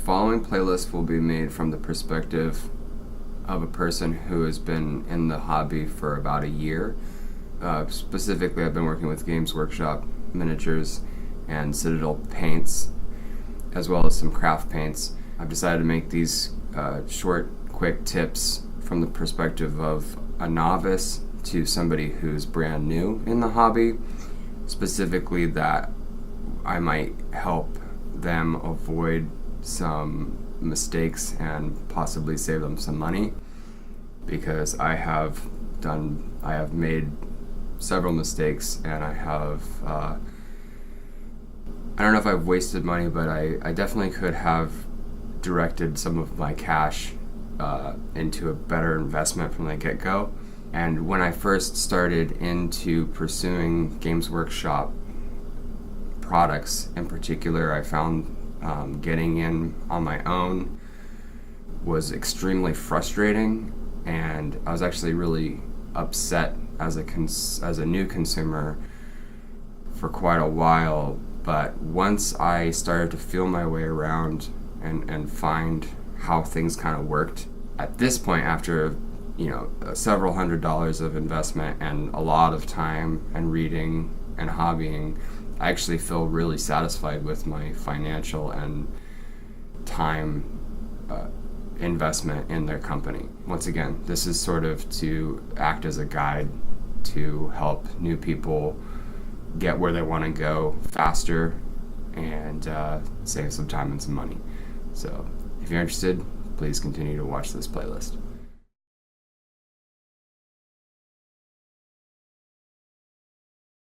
following playlist will be made from the perspective of a person who has been in the hobby for about a year. Specifically, I've been working with Games Workshop miniatures and Citadel paints, as well as some craft paints. I've decided to make these short, quick tips from the perspective of a novice to somebody who's brand new in the hobby, specifically that I might help them avoid some mistakes and possibly save them some money, because I have made several mistakes, and I don't know if I've wasted money, but I definitely could have directed some of my cash into a better investment from the get-go. And when I first started into pursuing Games Workshop products in particular, I found getting in on my own was extremely frustrating, and I was actually really upset as a new consumer for quite a while. But once I started to feel my way around and find how things kind of worked, at this point, after several $100s of investment and a lot of time and reading and hobbying, I actually feel really satisfied with my financial and time investment in their company. Once again, this is sort of to act as a guide to help new people get where they want to go faster and save some time and some money. So if you're interested, please continue to watch this playlist.